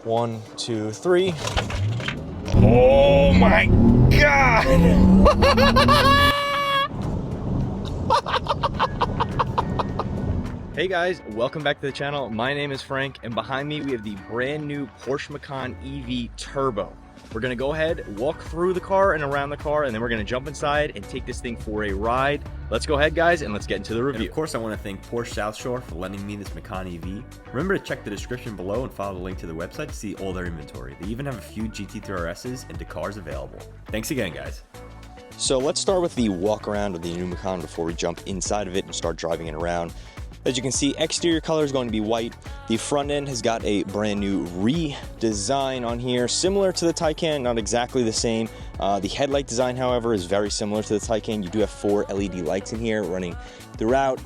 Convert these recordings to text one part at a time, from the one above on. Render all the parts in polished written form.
1, 2, 3. Oh my God! Hey guys, welcome back to the channel. My name is Frank, and behind me we have the brand new Porsche Macan EV Turbo. We're gonna go ahead, walk through the car and around the car, and then we're gonna jump inside and take this thing for a ride. Let's go ahead, guys, and let's get into the review. And of course, I want to thank Porsche South Shore for lending me this Macan EV. Remember to check the description below and follow the link to the website to see all their inventory. They even have a few GT3RSs and Dakars available. Thanks again, guys. So let's start with the walk around of the new Macan before we jump inside of it and start driving it around. As you can see, exterior color is going to be white. The front end has got a brand new redesign on here, similar to the Taycan, not exactly the same. The headlight design, however, is very similar to the Taycan. You do have 4 LED lights in here running throughout.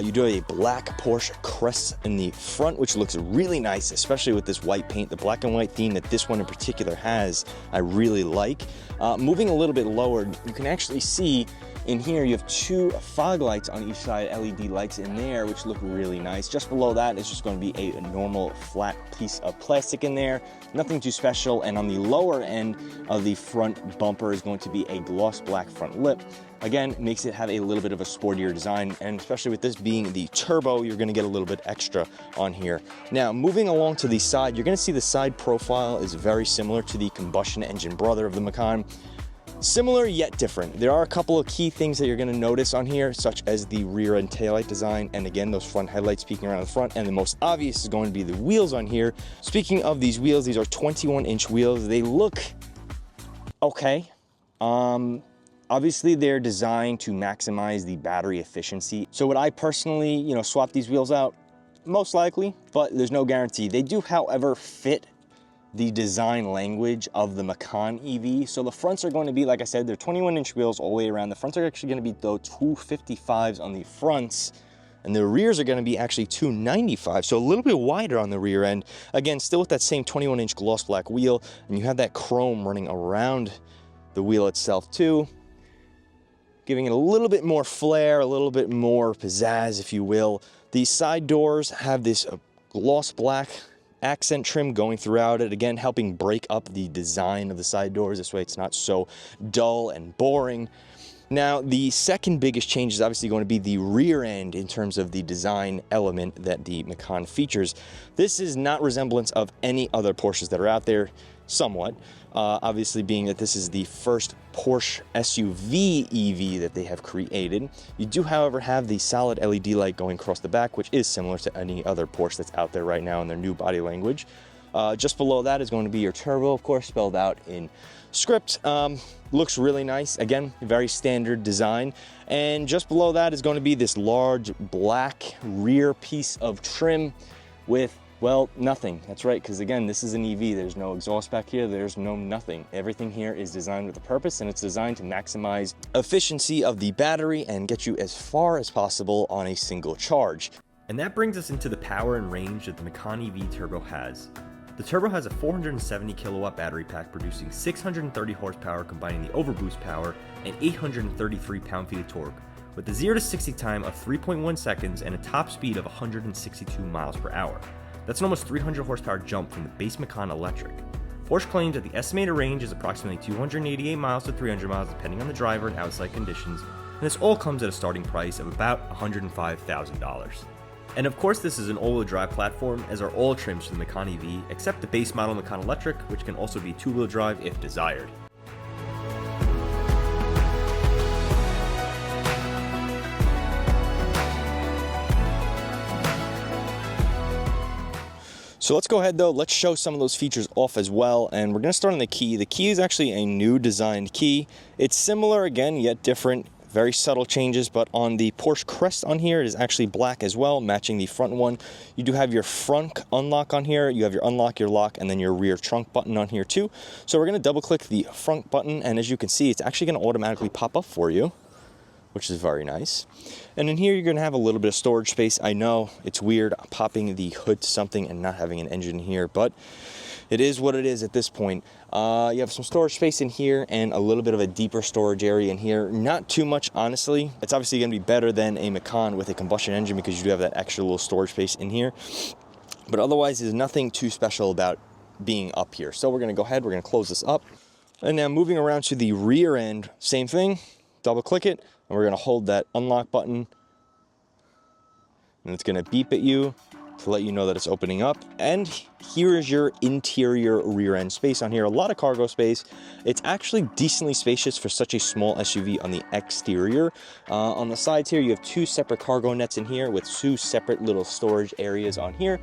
You do have a black Porsche crest in the front, which looks really nice, especially with this white paint. The black and white theme that this one in particular has, I really like. Moving a little bit lower, you can actually see in here you have 2 fog lights on each side, LED lights in there, which look really nice. Just below that is just going to be a normal flat piece of plastic in there, nothing too special. And on the lower end of the front bumper is going to be a gloss black front lip. Again, makes it have a little bit of a sportier design, and especially with this being the turbo, you're gonna get a little bit extra on here. Now, moving along to the side, you're gonna see the side profile is very similar to the combustion engine brother of the Macan. Similar yet different. There are a couple of key things that you're going to notice on here, such as the rear end taillight design, and again, those front headlights peeking around the front, and the most obvious is going to be the wheels on here. Speaking of these wheels, these are 21-inch wheels. They look okay. Obviously, they're designed to maximize the battery efficiency. So would I personally, swap these wheels out? Most likely, but there's no guarantee. They do, however, fit the design language of the Macan EV. So the fronts are going to be, like I said, they're 21-inch wheels all the way around. The fronts are actually going to be, though, 255s on the fronts, and the rears are going to be actually 295, so a little bit wider on the rear end. Again, still with that same 21-inch gloss black wheel, and you have that chrome running around the wheel itself too, giving it a little bit more flair, a little bit more pizzazz, if you will. The side doors have this gloss black accent trim going throughout it, again helping break up the design of the side doors. This way it's not so dull and boring. Now, the second biggest change is obviously going to be the rear end in terms of the design element that the Macan features. This is not resemblance of any other Porsches that are out there, somewhat. Obviously, being that this is the first Porsche SUV EV that they have created. You do, however, have the solid LED light going across the back, which is similar to any other Porsche that's out there right now in their new body language. Just below that is going to be your turbo, of course, spelled out in script. Looks really nice. Again, very standard design. And just below that is going to be this large black rear piece of trim with, well, nothing. That's right, because again, this is an EV. There's no exhaust back here. There's no nothing. Everything here is designed with a purpose, and it's designed to maximize efficiency of the battery and get you as far as possible on a single charge. And that brings us into the power and range that the Macan EV Turbo has. The Turbo has a 470 kilowatt battery pack producing 630 horsepower, combining the overboost power and 833 pound-feet of torque, with a 0 to 60 time of 3.1 seconds and a top speed of 162 miles per hour. That's an almost 300 horsepower jump from the base Macan electric. Porsche claims that the estimated range is approximately 288 miles to 300 miles depending on the driver and outside conditions, and this all comes at a starting price of about $105,000. And of course, this is an all-wheel drive platform, as are all trims for the Macan EV, except the base model Macan electric, which can also be 2-wheel drive if desired. So let's go ahead though, let's show some of those features off as well, and we're going to start on the key. The key is actually a new designed key. It's similar again, yet different, very subtle changes, but on the Porsche crest on here, it is actually black as well, matching the front one. You do have your front unlock on here, you have your unlock, your lock, and then your rear trunk button on here too. So we're going to double click the front button, and as you can see, it's actually going to automatically pop up for you, which is very nice. And in here, you're gonna have a little bit of storage space. I know it's weird popping the hood to something and not having an engine here, but it is what it is at this point. You have some storage space in here and a little bit of a deeper storage area in here. Not too much, honestly. It's obviously gonna be better than a Macan with a combustion engine because you do have that extra little storage space in here. But otherwise, there's nothing too special about being up here. So we're gonna go ahead, we're gonna close this up. And now moving around to the rear end, same thing, double click it, and we're gonna hold that unlock button, and it's gonna beep at you to let you know that it's opening up. And here is your interior rear end space on here. A lot of cargo space. It's actually decently spacious for such a small SUV on the exterior. On the sides here, you have 2 separate cargo nets in here with 2 separate little storage areas on here.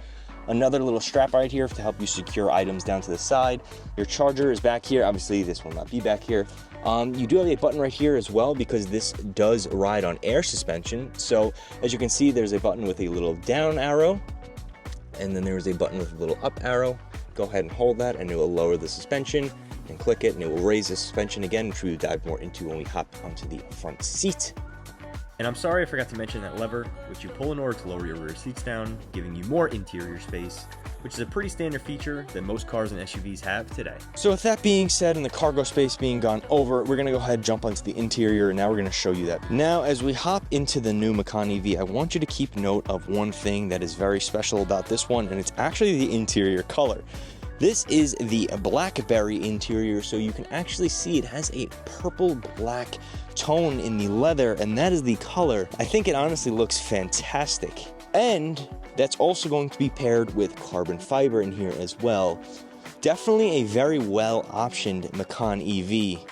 Another little strap right here to help you secure items down to the side. Your charger is back here. Obviously, this will not be back here. You do have a button right here as well because this does ride on air suspension. So as you can see, there's a button with a little down arrow, and then there's a button with a little up arrow. Go ahead and hold that and it will lower the suspension, and click it and it will raise the suspension again, which we will dive more into when we hop onto the front seat. And I'm sorry I forgot to mention that lever, which you pull in order to lower your rear seats down, giving you more interior space, which is a pretty standard feature that most cars and SUVs have today. So with that being said and the cargo space being gone over, we're gonna go ahead and jump onto the interior, and now we're gonna show you that. Now, as we hop into the new Macan EV, I want you to keep note of one thing that is very special about this one, and it's actually the interior color. This is the blackberry interior, so you can actually see it has a purple black tone in the leather, and that is the color. I think it honestly looks fantastic. And that's also going to be paired with carbon fiber in here as well. Definitely a very well optioned Macan EV.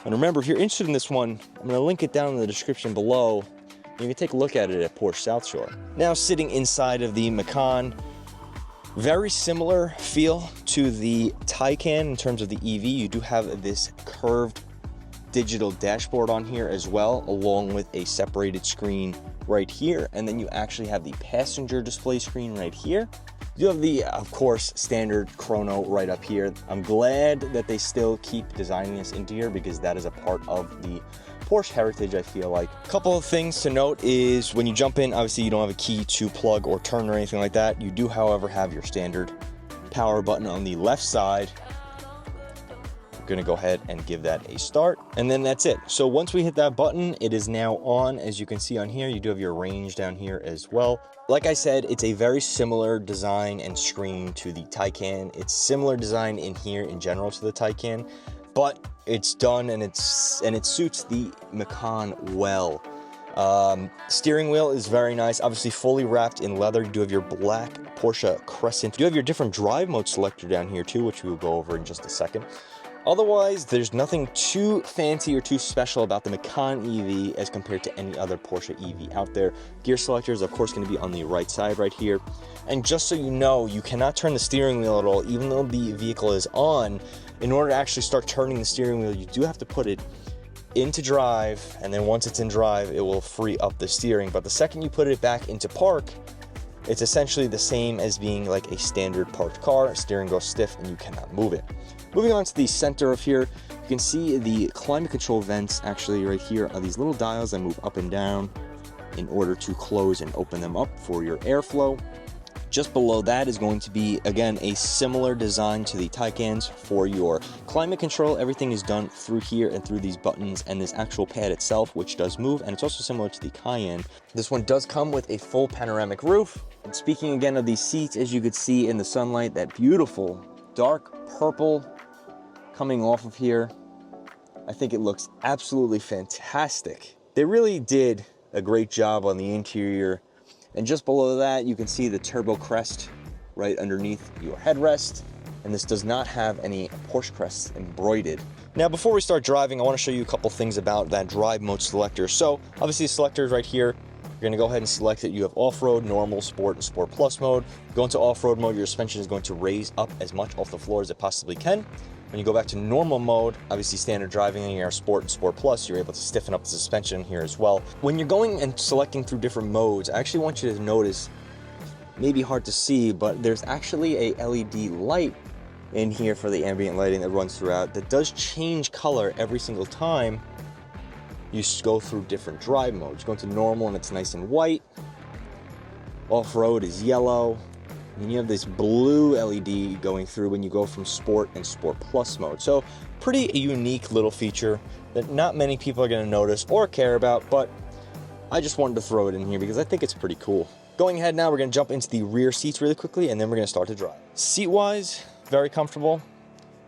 And remember, if you're interested in this one, I'm going to link it down in the description below. You can take a look at it at Porsche South Shore. Now, sitting inside of the Macan, very similar feel to the Taycan in terms of the EV. You do have this curved digital dashboard on here as well, along with a separated screen right here, and then you actually have the passenger display screen right here. You have the, of course, standard chrono right up here. I'm glad that they still keep designing this into here because that is a part of the Porsche heritage, I feel like. A couple of things to note is when you jump in, obviously you don't have a key to plug or turn or anything like that. You do, however, have your standard power button on the left side. We're gonna go ahead and give that a start, and then that's it. So once we hit that button, it is now on. As you can see on here, you do have your range down here as well. Like I said, it's a very similar design and screen to the Taycan. It's similar design in here in general to the Taycan, but it's done and it suits the Macan well. Steering wheel is very nice, obviously fully wrapped in leather. You do have your black Porsche Crescent. You have your different drive mode selector down here too, which we will go over in just a second. Otherwise, there's nothing too fancy or too special about the Macan EV as compared to any other Porsche EV out there. Gear selector is of course going to be on the right side right here. And just so you know, you cannot turn the steering wheel at all, even though the vehicle is on. In order to actually start turning the steering wheel, you do have to put it into drive, and then once it's in drive, it will free up the steering. But the second you put it back into park, it's essentially the same as being like a standard parked car. Steering goes stiff and you cannot move it. Moving on to the center of here, you can see the climate control vents actually right here are these little dials that move up and down in order to close and open them up for your airflow. Just below that is going to be, again, a similar design to the Taycans for your climate control. Everything is done through here and through these buttons and this actual pad itself, which does move, and it's also similar to the Cayenne. This one does come with a full panoramic roof. And speaking again of these seats, as you could see in the sunlight, that beautiful dark purple coming off of here, I think it looks absolutely fantastic. They really did a great job on the interior. And just below that, you can see the turbo crest right underneath your headrest. And this does not have any Porsche crests embroidered. Now, before we start driving, I want to show you a couple things about that drive mode selector. So obviously the selector is right here. You're going to go ahead and select it. You have off-road, normal, sport, and sport plus mode. Go into off-road mode, your suspension is going to raise up as much off the floor as it possibly can. When you go back to normal mode, obviously standard driving in your sport and sport plus, you're able to stiffen up the suspension here as well. When you're going and selecting through different modes, I actually want you to notice, maybe hard to see, but there's actually a LED light in here for the ambient lighting that runs throughout that does change color every single time you go through different drive modes. Go into normal and it's nice and white. Off-road is yellow. And you have this blue LED going through when you go from sport and sport plus mode. So pretty unique little feature that not many people are going to notice or care about, but I just wanted to throw it in here because I think it's pretty cool. Going ahead now, we're going to jump into the rear seats really quickly, and then we're going to start to drive. Seat-wise, very comfortable.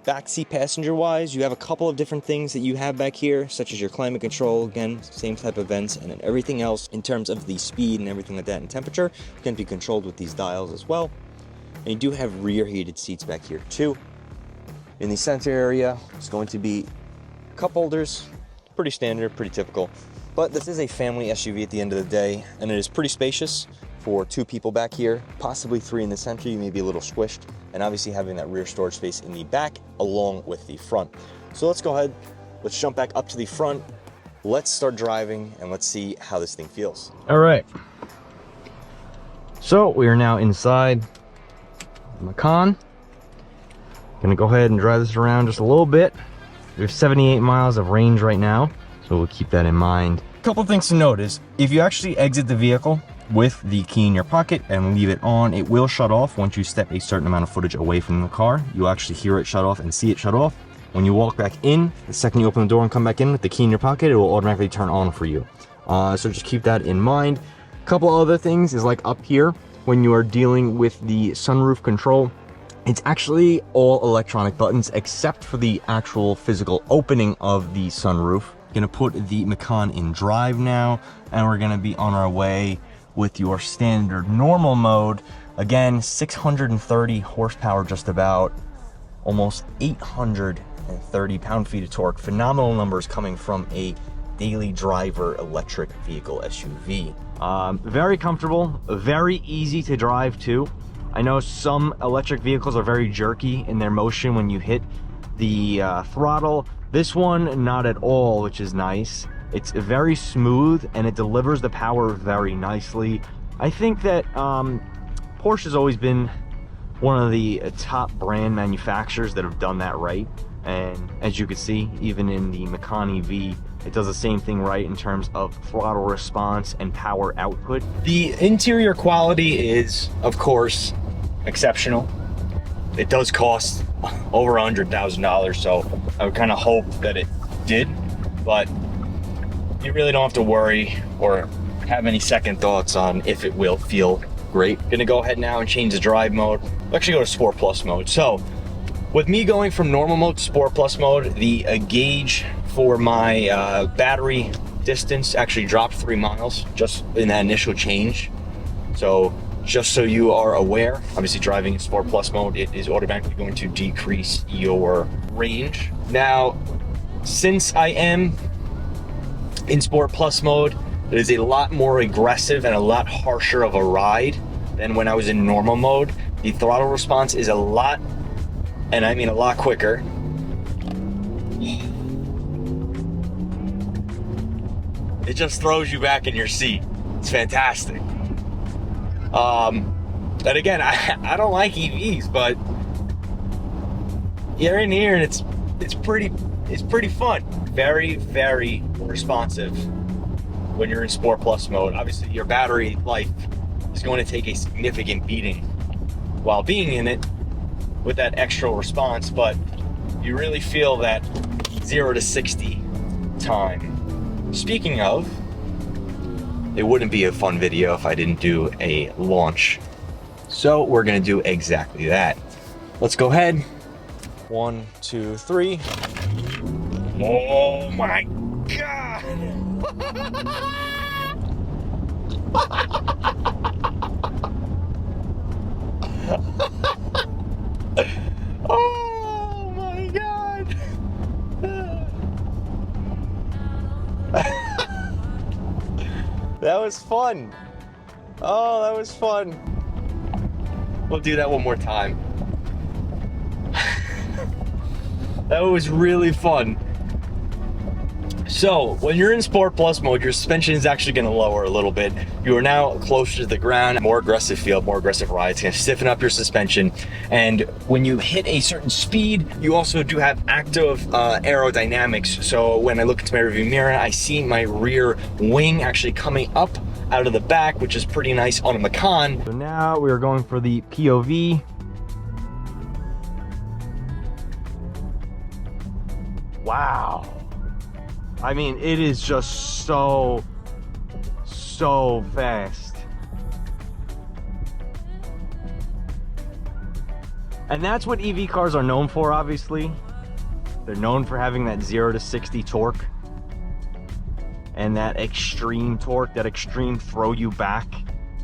Backseat passenger wise, you have a couple of different things that you have back here, such as your climate control, again, same type of vents, and then everything else in terms of the speed and everything like that and temperature can be controlled with these dials as well. And you do have rear heated seats back here too. In the center area, it's going to be cup holders, pretty standard, pretty typical. But this is a family SUV at the end of the day, and it is pretty spacious for 2 people back here, possibly 3 in the center. You may be a little squished, and obviously having that rear storage space in the back along with the front. So let's go ahead, let's jump back up to the front, let's start driving, and let's see how this thing feels. All right. So we are now inside the Macan. Gonna go ahead and drive this around just a little bit. We have 78 miles of range right now, so we'll keep that in mind. A couple things to note is, if you actually exit the vehicle with the key in your pocket and leave it on, it will shut off once you step a certain amount of footage away from the car. You'll actually hear it shut off and see it shut off. When you walk back in, the second you open the door and come back in with the key in your pocket, it will automatically turn on for you. So just keep that in mind. A couple other things is like up here, when you are dealing with the sunroof control, it's actually all electronic buttons except for the actual physical opening of the sunroof. Gonna put the Macan in drive now, and we're gonna be on our way with your standard normal mode. Again, 630 horsepower, just about, almost 830 pound-feet of torque. Phenomenal numbers coming from a daily driver electric vehicle SUV. Very comfortable, very easy to drive too. I know some electric vehicles are very jerky in their motion when you hit the throttle. This one, not at all, which is nice. It's very smooth and it delivers the power very nicely. I think that Porsche has always been one of the top brand manufacturers that have done that right. And as you can see, even in the Macan EV, it does the same thing right in terms of throttle response and power output. The interior quality is, of course, exceptional. It does cost over $100,000, so I would kind of hope that it did, but you really don't have to worry or have any second thoughts on if it will feel great. Gonna go ahead now and change the drive mode. We'll actually go to Sport Plus mode. So with me going from normal mode to Sport Plus mode, the gauge for my battery distance actually dropped 3 miles just in that initial change. So just so you are aware, obviously driving in Sport Plus mode, it is automatically going to decrease your range. Now, since I am in Sport Plus mode, it is a lot more aggressive and a lot harsher of a ride than when I was in normal mode. The throttle response is a lot, and I mean a lot quicker. It just throws you back in your seat. It's fantastic. And again, I don't like EVs, but you're in here and it's pretty fun. Very, very responsive when you're in Sport Plus mode. Obviously, your battery life is going to take a significant beating while being in it with that extra response, but you really feel that 0 to 60 time. Speaking of, it wouldn't be a fun video if I didn't do a launch. So we're gonna do exactly that. Let's go ahead. 1, 2, 3. Oh my God. Oh my God. That was fun. Oh, that was fun. We'll do that one more time. That was really fun. So, when you're in Sport Plus mode, your suspension is actually going to lower a little bit. You are now closer to the ground, more aggressive feel, more aggressive ride. It's going to stiffen up your suspension. And when you hit a certain speed, you also do have active aerodynamics. So when I look into my rearview mirror, I see my rear wing actually coming up out of the back, which is pretty nice on a Macan. So now we are going for the POV. Wow. I mean, it is just so fast. And that's what EV cars are known for, obviously. They're known for having that 0 to 60 torque. And that extreme torque, that extreme throw you back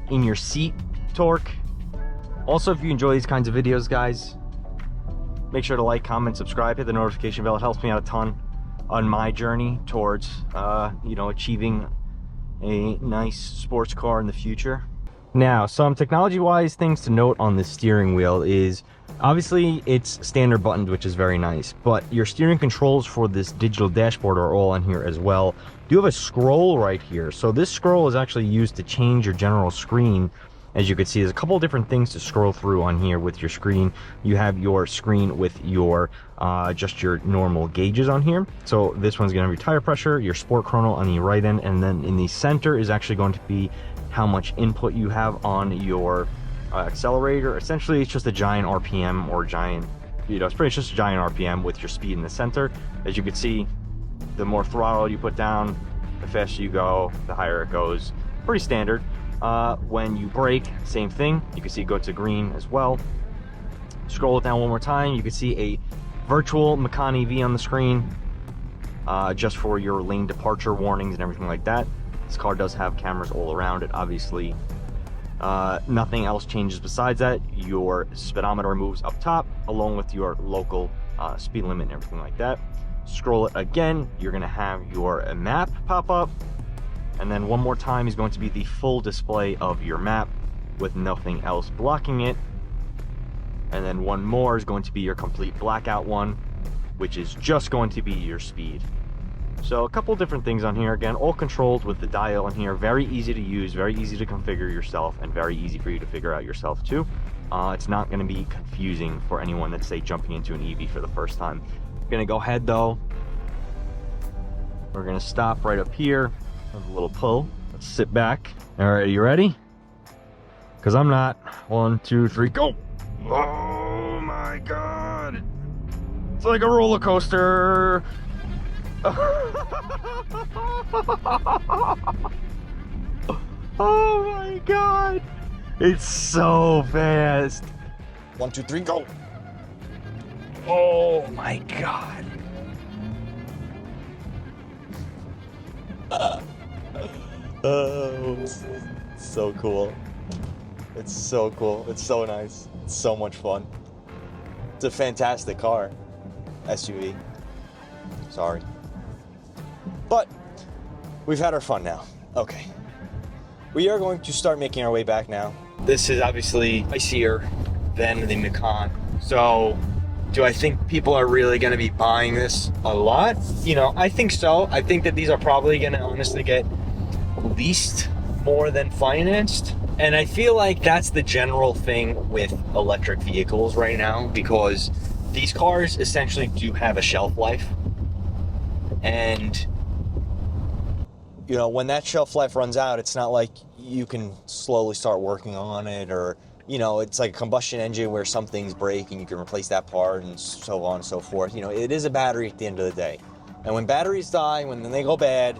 in your seat torque. Also, if you enjoy these kinds of videos, guys, make sure to like, comment, subscribe, hit the notification bell. It helps me out a ton on my journey towards, you know, achieving a nice sports car in the future. Now, some technology-wise things to note on the steering wheel is, obviously, it's standard buttoned, which is very nice, but your steering controls for this digital dashboard are all on here as well. You have a scroll right here. So this scroll is actually used to change your general screen. As you can see, there's a couple of different things to scroll through on here with your screen. You have your screen with your just your normal gauges on here. So this one's gonna have your tire pressure, your sport chrono on the right end, and then in the center is actually going to be how much input you have on your accelerator. Essentially, it's just a giant RPM or giant, you know, it's pretty just a giant RPM with your speed in the center. As you can see, the more throttle you put down, the faster you go, the higher it goes. Pretty standard. When you brake, same thing. You can see it go to green as well. Scroll it down one more time. You can see a virtual Macan EV on the screen, just for your lane departure warnings and everything like that. This car does have cameras all around it, obviously. Nothing else changes besides that. Your speedometer moves up top along with your local speed limit and everything like that. Scroll it again, you're gonna have your map pop up, and then one more time is going to be the full display of your map with nothing else blocking it. And then one more is going to be your complete blackout one, which is just going to be your speed. So a couple different things on here, again, all controlled with the dial in here. Very easy to use, very easy to configure yourself, and very easy for you to figure out yourself too. It's not going to be confusing for anyone that's, say, jumping into an EV for the first time. Gonna go ahead though, we're gonna stop right up here with a little pull. Let's sit back. All right, you ready? Because I'm not. 1, 2, 3, go. Oh my god, it's like a roller coaster. Oh my god, it's so fast. 1, 2, 3, go. Oh my god. Oh, so cool. It's so cool. It's so nice. It's so much fun. It's a fantastic car. SUV. Sorry. But we've had our fun now. Okay. We are going to start making our way back now. This is obviously pricier than the Macan. So, do I think people are really going to be buying this a lot? You know, I think so. I think that these are probably going to honestly get leased more than financed. And I feel like that's the general thing with electric vehicles right now, because these cars essentially do have a shelf life. And, you know, when that shelf life runs out, it's not like you can slowly start working on it, or, you know, it's like a combustion engine where some things break and you can replace that part and so on and so forth. You know, it is a battery at the end of the day. And when batteries die, when they go bad,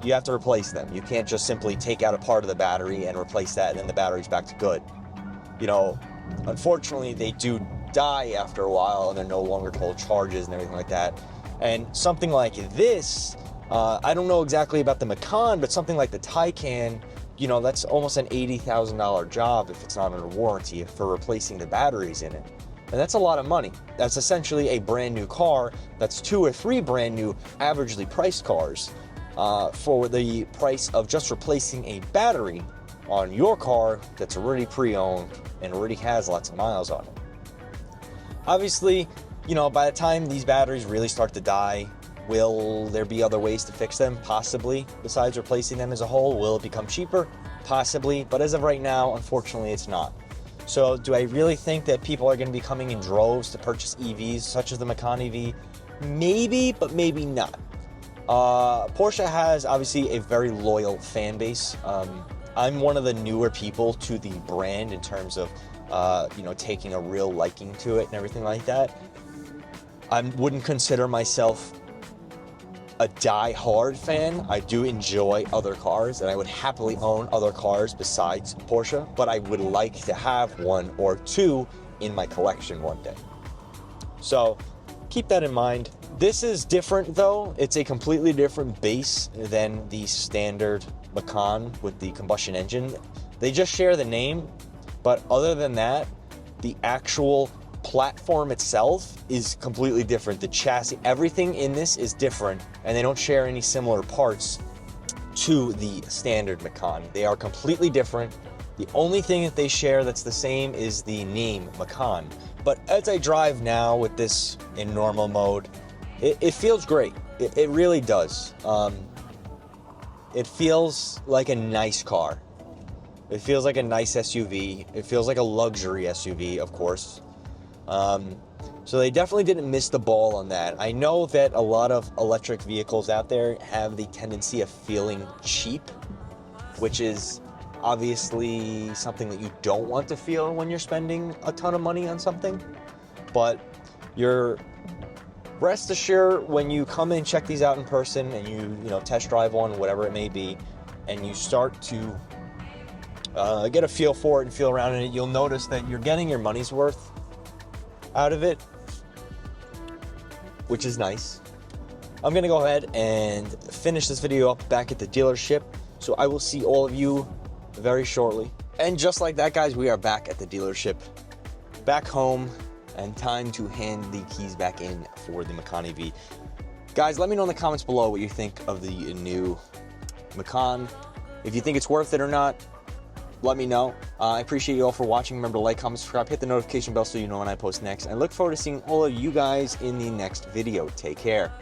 you have to replace them. You can't just simply take out a part of the battery and replace that and then the battery's back to good. You know, unfortunately, they do die after a while and they're no longer to hold charges and everything like that. And something like this, I don't know exactly about the Macan, but something like the Taycan, you know, that's almost an $80,000 job if it's not under warranty for replacing the batteries in it. And that's a lot of money. That's essentially a brand new car. That's 2 or 3 brand new averagely priced cars for the price of just replacing a battery on your car that's already pre-owned and already has lots of miles on it. Obviously, you know, by the time these batteries really start to die, will there be other ways to fix them? Possibly. Besides replacing them as a whole, will it become cheaper? Possibly. But as of right now, unfortunately, it's not. So do I really think that people are going to be coming in droves to purchase EVs such as the Macan EV? Maybe, but maybe not. Porsche has obviously a very loyal fan base. I'm one of the newer people to the brand in terms of, you know, taking a real liking to it and everything like that. I wouldn't consider myself a die-hard fan. I do enjoy other cars, and I would happily own other cars besides Porsche, but I would like to have 1 or 2 in my collection one day. So keep that in mind. This is different though. It's a completely different base than the standard Macan with the combustion engine. They just share the name, but other than that, the actual platform itself is completely different. The chassis, everything in this is different, and they don't share any similar parts to the standard Macan. They are completely different. The only thing that they share that's the same is the name Macan. But as I drive now with this in normal mode, it feels great. It really does. It feels like a nice car. It feels like a nice SUV. It feels like a luxury SUV, of course. So they definitely didn't miss the ball on that. I know that a lot of electric vehicles out there have the tendency of feeling cheap, which is obviously something that you don't want to feel when you're spending a ton of money on something. But you're rest assured when you come and check these out in person and you test drive one, whatever it may be, and you start to get a feel for it and feel around in it, you'll notice that you're getting your money's worth out of it, which is nice. I'm gonna go ahead and finish this video up back at the dealership, so I will see all of you very shortly. And just like that, guys, we are back at the dealership, back home, and time to hand the keys back in for the Macan EV. Guys, let me know in the comments below what you think of the new Macan. If you think it's worth it or not, let me know. I appreciate you all for watching. Remember to like, comment, subscribe, hit the notification bell so you know when I post next. And I look forward to seeing all of you guys in the next video. Take care.